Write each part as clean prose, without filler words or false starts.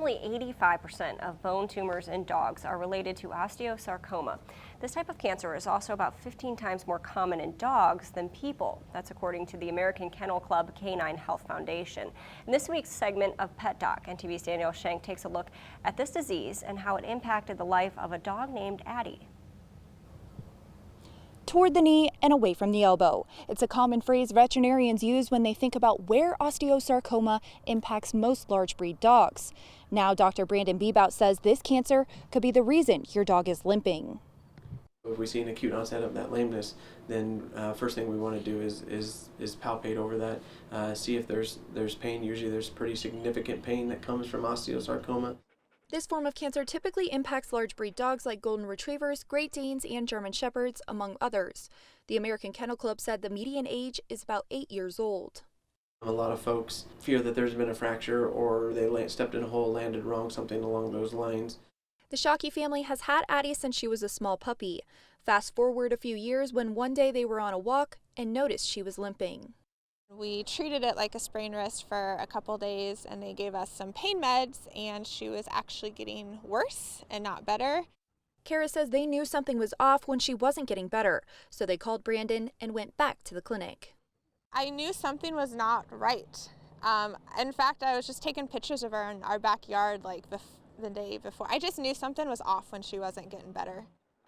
Approximately 85% of bone tumors in dogs are related to osteosarcoma. This type of cancer is also about 15 times more common in dogs than people. That's according to the American Kennel Club Canine Health Foundation. In this week's segment of Pet Doc, NTV's Danielle Shenk takes a look at this disease and how it impacted the life of a dog named Addie. Toward the knee and away from the elbow. It's a common phrase veterinarians use when they think about where osteosarcoma impacts most large breed dogs. Now, Dr. Beebout says this cancer could be the reason your dog is limping. If we see an acute onset of that lameness, then first thing we want to do is palpate over that, see if there's pain. Usually there's pretty significant pain that comes from osteosarcoma. This form of cancer typically impacts large breed dogs like golden retrievers, Great Danes, and German shepherds, among others. The American Kennel Club said the median age is about 8 years old. A lot of folks fear that there's been a fracture or they stepped in a hole, landed wrong, something along those lines. The Shenk family has had Addie since she was a small puppy. Fast forward a few years when one day they were on a walk and noticed she was limping. We treated it like a sprained wrist for a couple days, and they gave us some pain meds, and she was actually getting worse and not better. Kara says they knew something was off when she wasn't getting better, so they called Brandon and went back to the clinic. I knew something was not right. In fact, I was just taking pictures of her in our backyard like the day before. I just knew something was off when she wasn't getting better.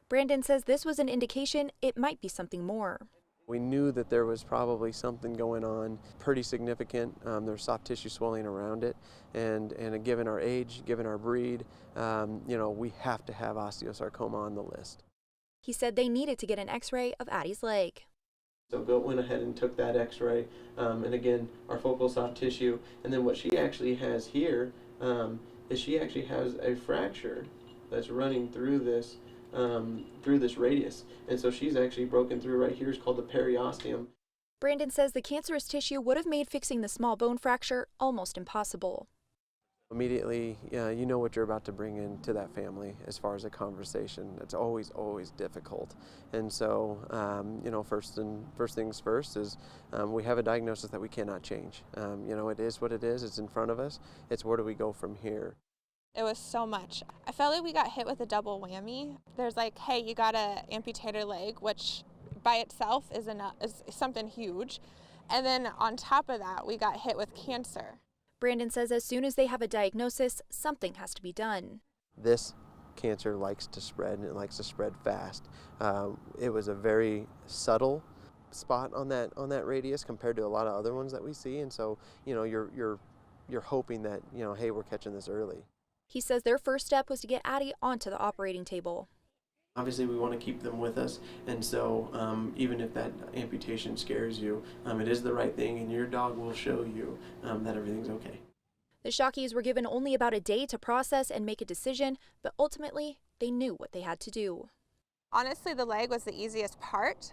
Brandon says this was an indication it might be something more. We knew that there was probably something going on pretty significant. There's soft tissue swelling around it, and given our age, given our breed, we have to have osteosarcoma on the list. He said they needed to get an x-ray of Addie's leg. So Bill went ahead and took that x-ray, and again, our focal soft tissue, and then what she actually has here is she actually has a fracture that's running through this radius, and so she's actually broken through right here. It's called the periosteum. Brandon says the cancerous tissue would have made fixing the small bone fracture almost impossible. Immediately, you know what you're about to bring into that family as far as a conversation. It's always difficult, and so first things first is we have a diagnosis that we cannot change. It is what it is. It's in front of us. It's where do we go from here. It was so much. I felt like we got hit with a double whammy. There's like, hey, you gotta amputate her leg, which by itself is something huge. And then on top of that, we got hit with cancer. Brandon says as soon as they have a diagnosis, something has to be done. This cancer likes to spread, and it likes to spread fast. It was a very subtle spot on that radius compared to a lot of other ones that we see, and so you're hoping that hey, we're catching this early. He says their first step was to get Addie onto the operating table. Obviously, we want to keep them with us, and so even if that amputation scares you, it is the right thing, and your dog will show you that everything's okay. The Shenkies were given only about a day to process and make a decision, but ultimately, they knew what they had to do. Honestly, the leg was the easiest part.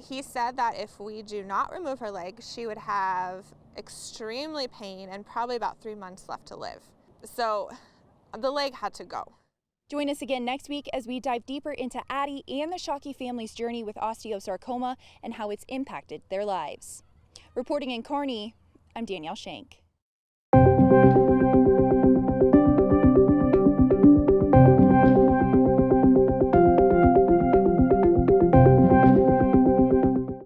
He said that if we do not remove her leg, she would have extremely pain and probably about 3 months left to live. So the leg had to go. Join us again next week as we dive deeper into Addie and the Shenk family's journey with osteosarcoma and how it's impacted their lives. Reporting in Kearney, I'm Danielle Shenk.